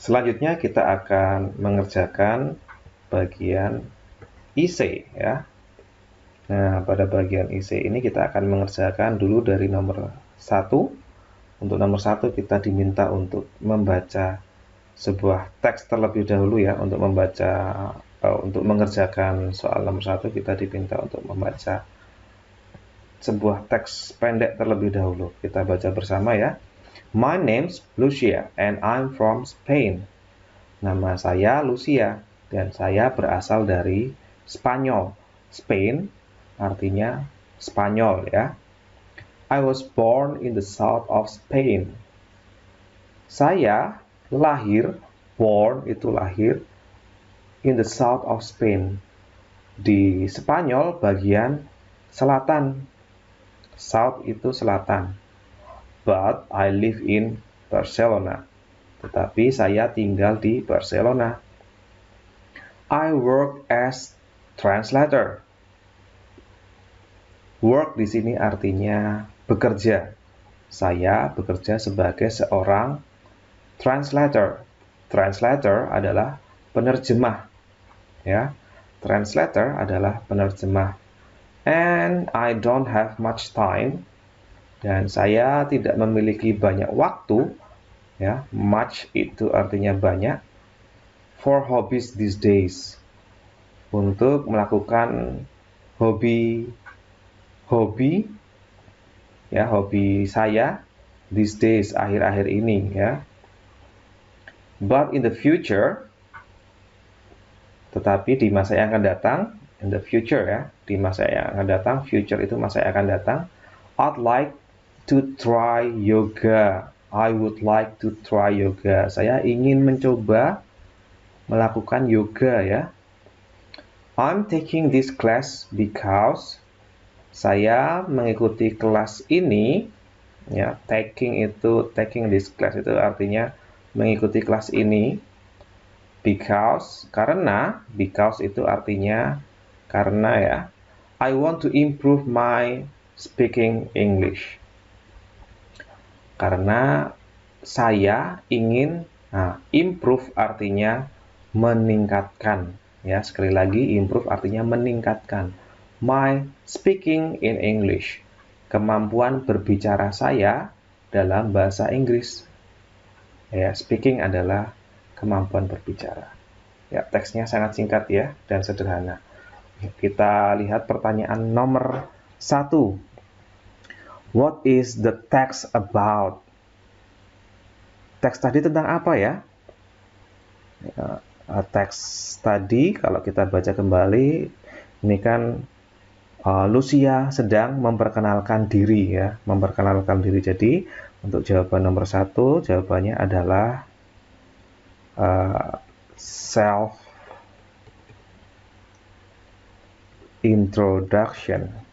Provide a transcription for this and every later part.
Selanjutnya kita akan mengerjakan bagian IC ya. Nah, pada bagian IC ini kita akan mengerjakan dulu dari nomor 1. Untuk nomor 1 kita diminta untuk membaca sebuah teks terlebih dahulu ya. Untuk mengerjakan soal nomor 1 kita diminta untuk membaca sebuah teks pendek terlebih dahulu. Kita baca bersama ya. My name's Lucia and I'm from Spain. Nama saya Lucia dan saya berasal dari Spanyol. Spain artinya Spanyol ya. I was born in the south of Spain. Saya lahir, born itu lahir, in the south of Spain. Di Spanyol bagian selatan. South itu selatan. But I live in Barcelona. Tetapi saya tinggal di Barcelona. I work as translator. Work di sini artinya bekerja. Saya bekerja sebagai seorang translator. Translator adalah penerjemah. Ya, translator adalah penerjemah. And I don't have much time. Dan saya tidak memiliki banyak waktu. Ya, much itu artinya banyak. For hobbies these days. Untuk melakukan hobi saya these days, akhir-akhir ini ya. But in the future, tetapi di masa yang akan datang, in the future ya, di masa yang akan datang, future itu masa yang akan datang, I'd like to try yoga. I would like to try yoga. Saya ingin mencoba melakukan yoga ya. I'm taking this class because saya mengikuti kelas ini ya. Taking this class itu artinya mengikuti kelas ini because itu artinya karena ya. I want to improve my speaking English. Karena saya ingin improve artinya meningkatkan ya. Sekali lagi, improve artinya meningkatkan. My speaking in English. Kemampuan berbicara saya dalam bahasa Inggris. Ya, speaking adalah kemampuan berbicara. Ya, teksnya sangat singkat ya dan sederhana. Kita lihat pertanyaan nomor 1. What is the text about? Teks tadi tentang apa ya? Teks tadi kalau kita baca kembali, ini kan Lucia sedang memperkenalkan diri ya, Jadi untuk jawaban nomor 1, jawabannya adalah self introduction.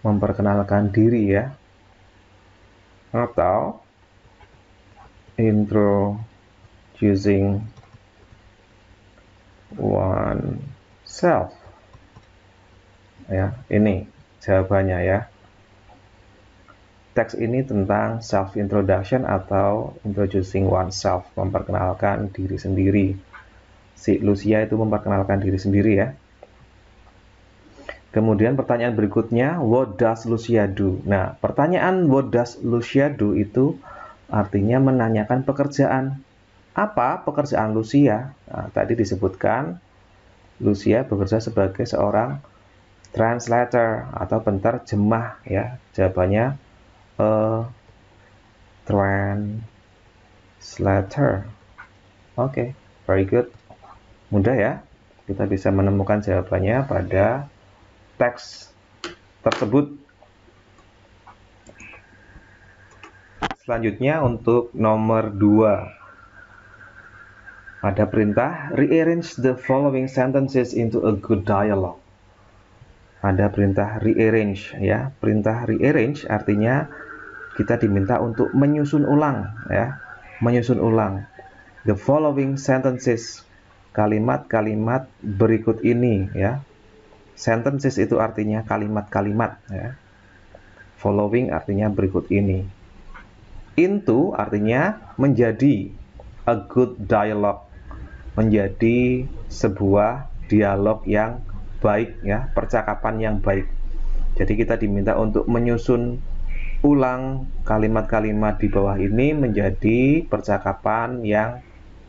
Memperkenalkan diri ya. Atau introducing oneself. Ya, ini jawabannya ya. Teks ini tentang self introduction atau introducing oneself, memperkenalkan diri sendiri. Si Lucia itu memperkenalkan diri sendiri ya. Kemudian pertanyaan berikutnya, what does Lucia do? Nah, pertanyaan what does Lucia do itu artinya menanyakan pekerjaan. Apa pekerjaan Lucia? Nah, tadi disebutkan Lucia bekerja sebagai seorang translator atau penterjemah ya. Jawabannya translator. Oke, very good. Mudah ya. Kita bisa menemukan jawabannya pada teks tersebut. Selanjutnya untuk nomor 2. Ada perintah rearrange the following sentences into a good dialogue. Ada perintah rearrange ya. Perintah rearrange artinya kita diminta untuk menyusun ulang ya. Menyusun ulang. The following sentences, kalimat-kalimat berikut ini ya. Sentences itu artinya kalimat-kalimat ya. Following artinya berikut ini. Into artinya menjadi, a good dialogue, menjadi sebuah dialog yang baik ya, percakapan yang baik. Jadi kita diminta untuk menyusun ulang kalimat-kalimat di bawah ini menjadi percakapan yang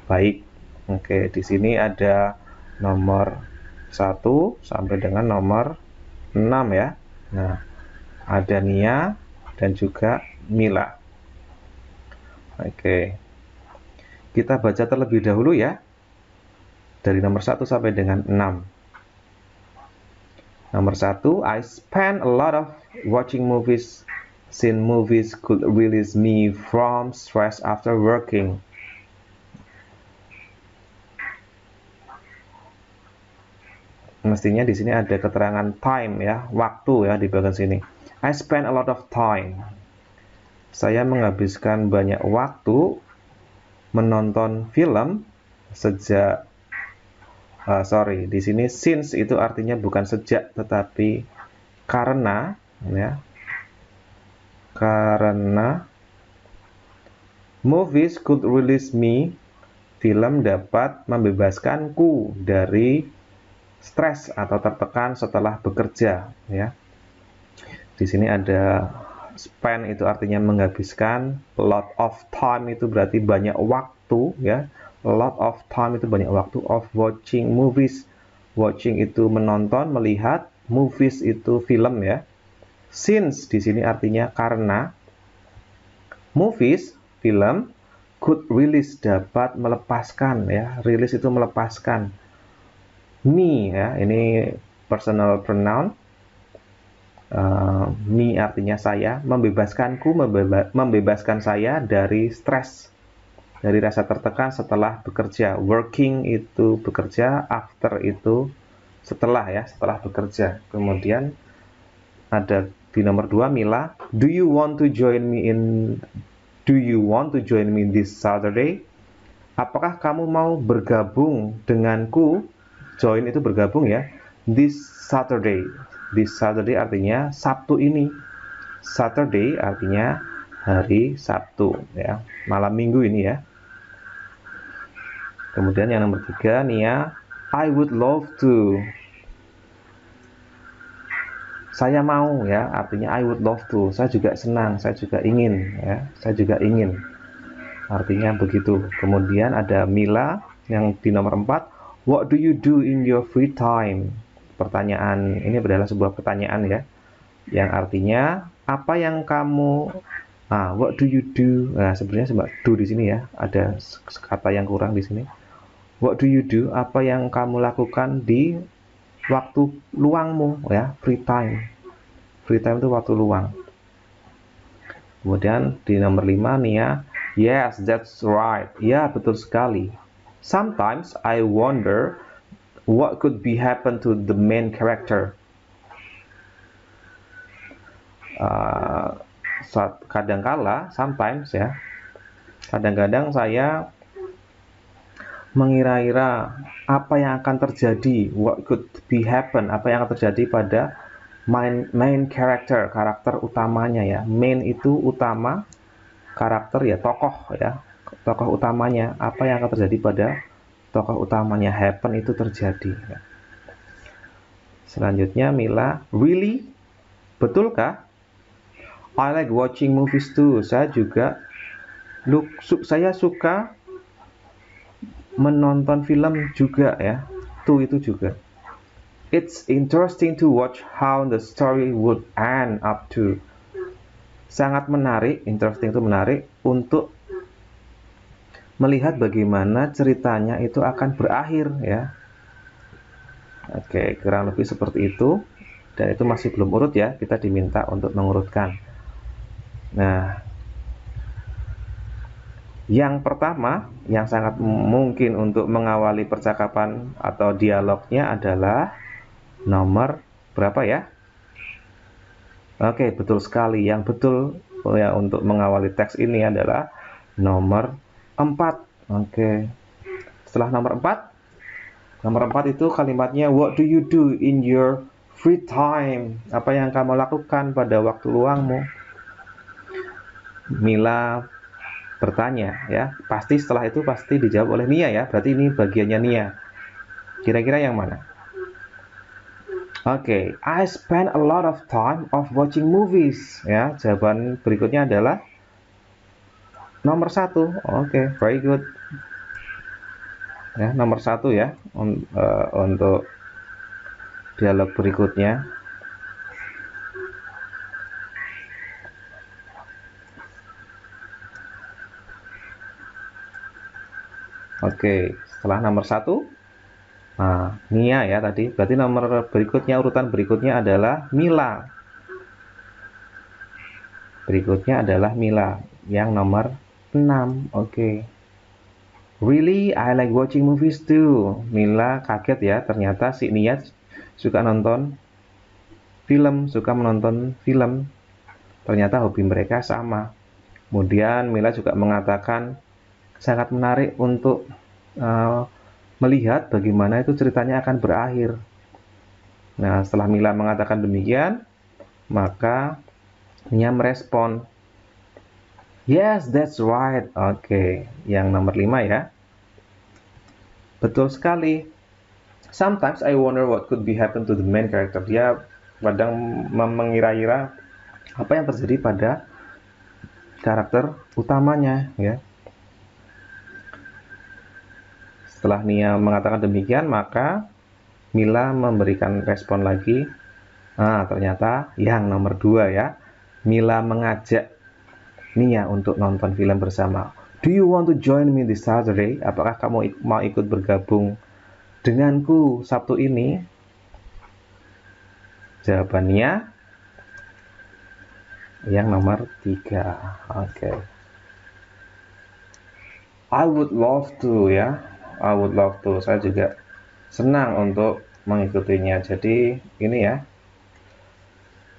baik. Oke, di sini ada nomor 1 sampai dengan nomor 6 ya. Nah, ada Nia dan juga Mila. Oke. Kita baca terlebih dahulu ya. Dari nomor 1 sampai dengan 6. Nomor 1, I spend a lot of watching movies since movies could release me from stress after working. Mestinya di sini ada keterangan time ya, waktu ya di bagian sini. I spend a lot of time. Saya menghabiskan banyak waktu menonton film sejak di sini since itu artinya bukan sejak tetapi karena ya. Karena movies could release me, film dapat membebaskanku dari stres atau tertekan setelah bekerja ya. Di sini ada spend itu artinya menghabiskan, lot of time itu berarti banyak waktu ya. A lot of time itu banyak waktu, of watching movies. Watching itu menonton, melihat, movies itu film ya. Since di sini artinya karena, movies film, could release dapat melepaskan ya. Release itu melepaskan. Me ya, ini personal pronoun. Me artinya saya, membebaskanku, membebaskan saya dari stres, dari rasa tertekan setelah bekerja. Working itu bekerja, after itu setelah ya, setelah bekerja. Kemudian ada di nomor 2 Mila, do you want to join me this Saturday? Apakah kamu mau bergabung denganku? Join itu bergabung ya. This Saturday. This Saturday artinya Sabtu ini. Saturday artinya hari Sabtu ya, malam Minggu ini ya. Kemudian yang nomor 3 Nia, I would love to. Saya mau ya, artinya I would love to. Saya juga senang, saya juga ingin ya. Saya juga ingin. Artinya begitu. Kemudian ada Mila yang di nomor 4, what do you do in your free time? Pertanyaan ini adalah sebuah pertanyaan ya, yang artinya apa yang kamu, what do you do? Nah, sebenarnya sebab do di sini ya, ada kata yang kurang di sini. What do you do? Apa yang kamu lakukan di waktu luangmu ya, free time. Free time itu waktu luang. Kemudian di nomor 5 Nia, yes, that's right. Ya, betul sekali. Sometimes I wonder what could be happen to the main character. Kadangkala, sometimes ya, kadang-kadang saya mengira-ira apa yang akan terjadi, what could be happen, apa yang akan terjadi pada main character, karakter utamanya ya. Main itu utama, karakter ya tokoh ya, tokoh utamanya, apa yang akan terjadi pada tokoh utamanya. Happen itu terjadi ya. Selanjutnya Mila, really? Betulkah? I like watching movies too. Saya suka menonton film juga ya. Tuh itu juga. It's interesting to watch how the story would end up to. Sangat menarik, interesting itu menarik untuk melihat bagaimana ceritanya itu akan berakhir ya. Oke, kurang lebih seperti itu. Dan itu masih belum urut ya, kita diminta untuk mengurutkan. Nah, yang pertama, yang sangat mungkin untuk mengawali percakapan atau dialognya adalah nomor berapa ya? Oke, betul sekali. Yang betul ya untuk mengawali teks ini adalah nomor 4. Oke. Setelah nomor 4, nomor 4 itu kalimatnya what do you do in your free time? Apa yang kamu lakukan pada waktu luangmu? Mila bertanya ya. Pasti setelah itu pasti dijawab oleh Nia ya. Berarti ini bagiannya Nia. Kira-kira yang mana? Oke, I spend a lot of time of watching movies. Ya, jawaban berikutnya adalah nomor 1. Oke, very good. Ya, nomor 1 ya untuk dialog berikutnya. Oke, setelah nomor 1, nah, Nia ya tadi. Berarti nomor berikutnya, urutan berikutnya adalah Mila. Berikutnya adalah Mila yang nomor 6. Oke. Really, I like watching movies too. Mila kaget ya, ternyata si Nia suka nonton film, suka menonton film. Ternyata hobi mereka sama. Kemudian Mila juga mengatakan sangat menarik untuk melihat bagaimana itu ceritanya akan berakhir. Nah, setelah Mila mengatakan demikian, maka Nia merespon, yes, that's right. Oke, yang nomor 5 ya. Betul sekali. Sometimes I wonder what could be happen to the main character. Dia kadang mengira-ira apa yang terjadi pada karakter utamanya ya. Setelah Nia mengatakan demikian, maka Mila memberikan respon lagi. Nah, ternyata yang nomor 2 ya. Mila mengajak Nia untuk nonton film bersama. Do you want to join me this Saturday? Apakah kamu mau ikut bergabung denganku Sabtu ini? Jawabannya yang nomor 3. Oke. I would love to ya. I would love to. Saya juga senang untuk mengikutinya. Jadi ini ya.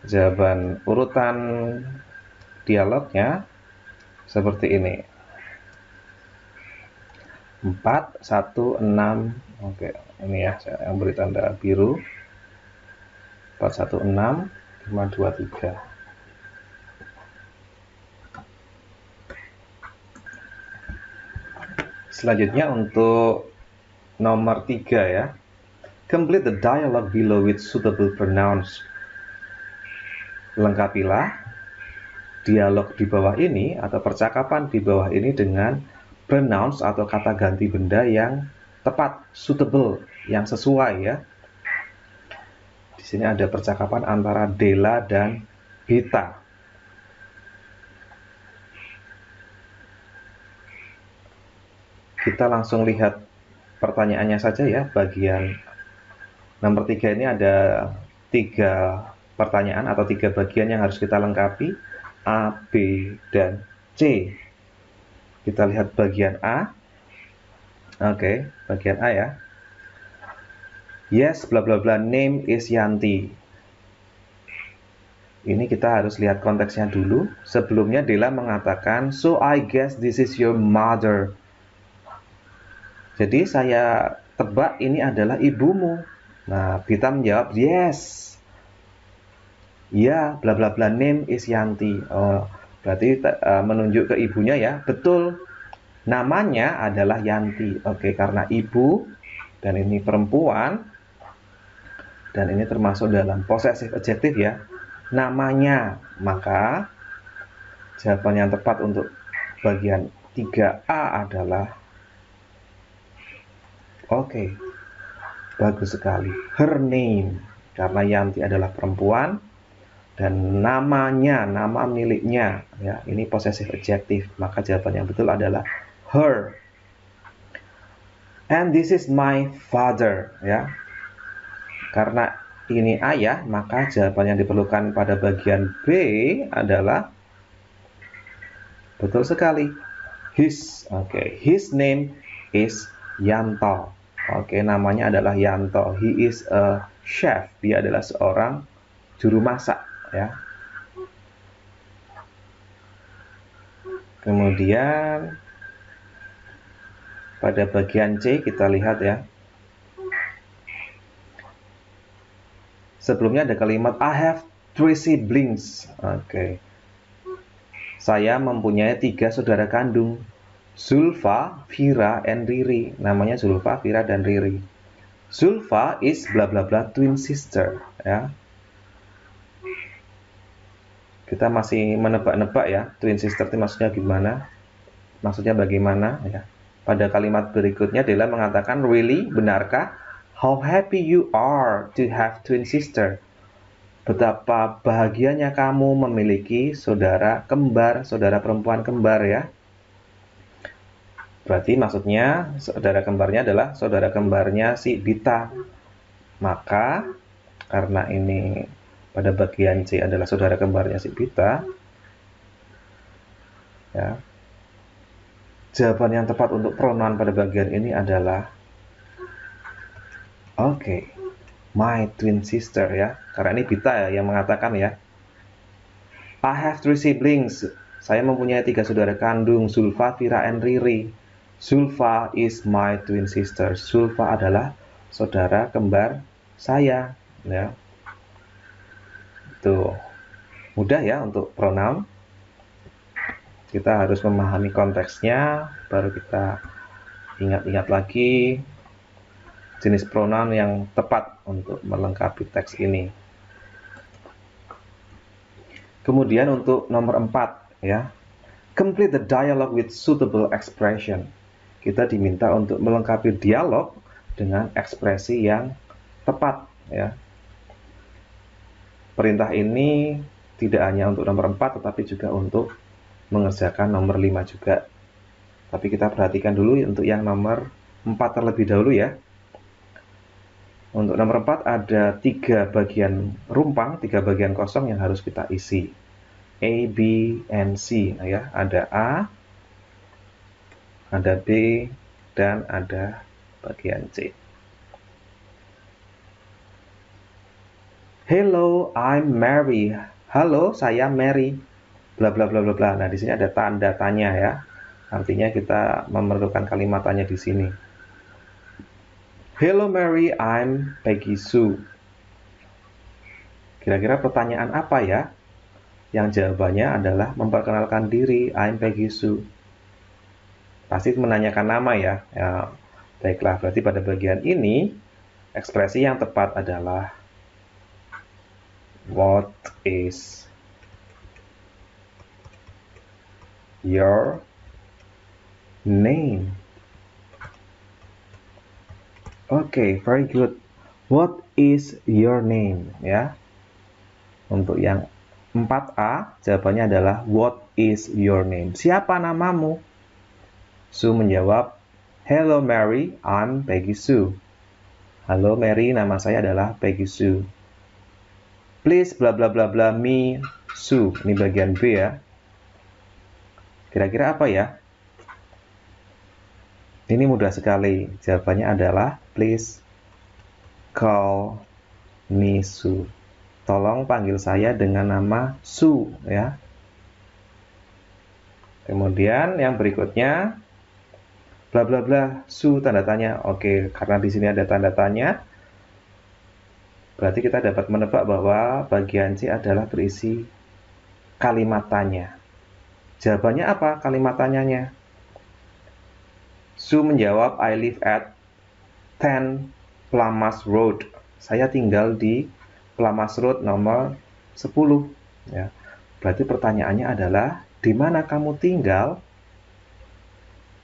Jawaban urutan dialognya seperti ini. 4, 1, 6. Oke, ini ya, saya beri tanda biru. 4, 1, 6, 5, 2, 3. Selanjutnya untuk nomor 3 ya. Complete the dialogue below with suitable pronouns. Lengkapilah dialog di bawah ini atau percakapan di bawah ini dengan pronouns atau kata ganti benda yang tepat, suitable, yang sesuai ya. Di sini ada percakapan antara Della dan Beta. Kita langsung lihat pertanyaannya saja ya. Bagian nomor 3 ini ada 3 pertanyaan atau 3 bagian yang harus kita lengkapi, A, B, dan C. Kita lihat bagian A. Oke, bagian A ya. Yes, bla bla bla, name is Yanti. Ini kita harus lihat konteksnya dulu. Sebelumnya Della mengatakan, so I guess this is your mother. Jadi saya tebak ini adalah ibumu. Nah, Beta menjawab, yes. Ya, bla bla bla, name is Yanti. Oh, berarti menunjuk ke ibunya ya. Betul. Namanya adalah Yanti. Oke, karena ibu dan ini perempuan dan ini termasuk dalam possessive adjective ya. Namanya, maka jawaban yang tepat untuk bagian 3A adalah oke, bagus sekali, her name, karena Yanti adalah perempuan dan namanya, nama miliknya ya, ini possessive adjective, maka jawaban yang betul adalah her. And this is my father ya, karena ini ayah, maka jawaban yang diperlukan pada bagian B adalah betul sekali, his. Oke, his name is Yanto. Oke, namanya adalah Yanto. He is a chef. Dia adalah seorang juru masak ya. Kemudian pada bagian C kita lihat ya. Sebelumnya ada kalimat I have 3 siblings. Oke. Saya mempunyai 3 saudara kandung. Zulfa, Vira, and Riri. Namanya Zulfa, Vira, dan Riri. Zulfa is bla bla bla twin sister, ya. Kita masih menebak-nebak ya, twin sister itu maksudnya gimana? Maksudnya bagaimana ya? Pada kalimat berikutnya Della mengatakan, "Really? Benarkah? How happy you are to have twin sister." Betapa bahagianya kamu memiliki saudara kembar, saudara perempuan kembar ya. Berarti maksudnya saudara kembarnya adalah saudara kembarnya si Bita. Maka karena ini pada bagian C adalah saudara kembarnya si Bita, ya. Jawaban yang tepat untuk pronoun pada bagian ini adalah my twin sister ya. Karena ini Bita ya yang mengatakan ya. I have 3 siblings. Saya mempunyai 3 saudara kandung, Zulfa, Vira, and Riri. Zulfa is my twin sister. Zulfa adalah saudara kembar saya ya. Tuh. Mudah ya untuk pronoun. Kita harus memahami konteksnya, baru kita ingat-ingat lagi jenis pronoun yang tepat untuk melengkapi teks ini. Kemudian untuk nomor 4 ya. Complete the dialogue with suitable expression. Kita diminta untuk melengkapi dialog dengan ekspresi yang tepat ya. Perintah ini tidak hanya untuk nomor 4 tetapi juga untuk mengerjakan nomor 5 juga. Tapi kita perhatikan dulu untuk yang nomor 4 terlebih dahulu ya. Untuk nomor 4 ada 3 bagian rumpang, 3 bagian kosong yang harus kita isi. A, B, and C. Nah, ya, ada A, ada B, dan ada bagian C. Hello, I'm Mary. Halo, saya Mary. Bla bla bla bla bla. Nah, di sini ada tanda tanya ya. Artinya kita memerlukan kalimat tanya di sini. Hello Mary, I'm Peggy Sue. Kira-kira pertanyaan apa ya? Yang jawabannya adalah memperkenalkan diri, I'm Peggy Sue. Pasti menanyakan nama ya. Ya, baiklah, berarti pada bagian ini ekspresi yang tepat adalah what is your name? Oke, very good. What is your name? Ya. Untuk yang 4A, jawabannya adalah what is your name? Siapa namamu? Sue menjawab, Hello Mary, I'm Peggy Sue. Halo Mary, nama saya adalah Peggy Sue. Please bla bla bla bla me Sue. Ini bagian B ya. Kira-kira apa ya? Ini mudah sekali. Jawabannya adalah please call me Sue. Tolong panggil saya dengan nama Sue ya. Kemudian yang berikutnya bla bla bla Sue tanda tanya. Oke, karena di sini ada tanda tanya, berarti kita dapat menebak bahwa bagian C adalah berisi kalimat tanya. Jawabannya apa kalimat tanyanya? Sue menjawab, I live at 10 Plamas Road. Saya tinggal di Plamas Road nomor 10. Ya. Berarti pertanyaannya adalah, di mana kamu tinggal?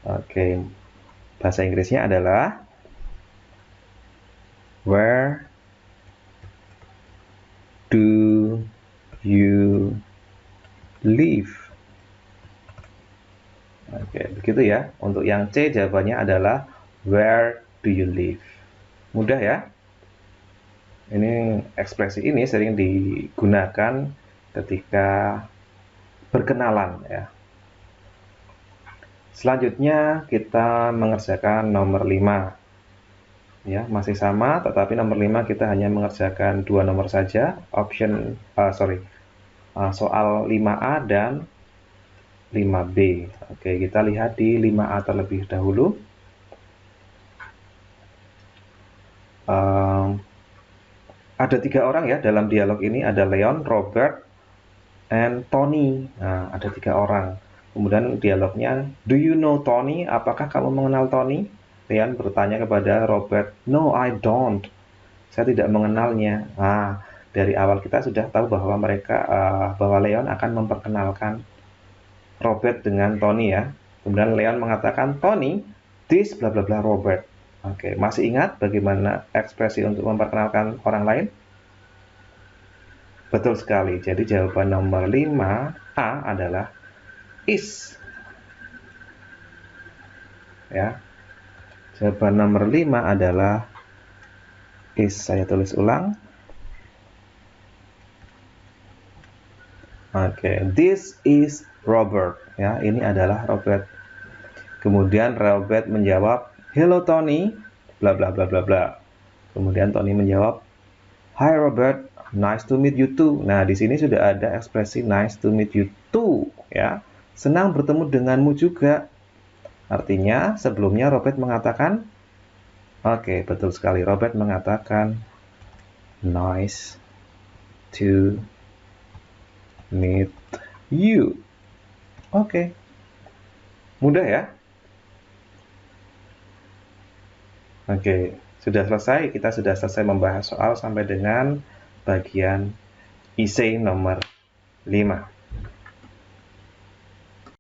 Oke, bahasa Inggrisnya adalah where do you live? Oke, begitu ya. Untuk yang C jawabannya adalah where do you live? Mudah ya. Ini ekspresi ini sering digunakan ketika berkenalan ya. Selanjutnya kita mengerjakan nomor 5. Ya, masih sama, tetapi nomor 5 kita hanya mengerjakan 2 nomor saja. Soal 5A dan 5B. Oke, kita lihat di 5A terlebih dahulu. Ada 3 orang ya dalam dialog ini. Ada Leon, Robert, and Tony. Nah, ada 3 orang. Kemudian dialognya, do you know Tony? Apakah kamu mengenal Tony? Leon bertanya kepada Robert, no I don't. Saya tidak mengenalnya. Nah, dari awal kita sudah tahu bahwa bahwa Leon akan memperkenalkan Robert dengan Tony ya. Kemudian Leon mengatakan, Tony, this bla bla bla Robert. Oke, masih ingat bagaimana ekspresi untuk memperkenalkan orang lain? Betul sekali. Jadi jawaban nomor 5A adalah is. Ya. Jawaban nomor 5 adalah is. Saya tulis ulang. Oke, this is Robert. Ya, ini adalah Robert. Kemudian Robert menjawab, hello Tony, bla bla bla bla bla. Kemudian Tony menjawab, hi Robert, nice to meet you too. Nah, di sini sudah ada ekspresi nice to meet you too, ya. Senang bertemu denganmu juga. Artinya, sebelumnya Robert mengatakan, oke, betul sekali. Robert mengatakan, nice to meet you. Oke. Mudah ya? Oke, sudah selesai. Kita sudah selesai membahas soal sampai dengan bagian IC nomor 5.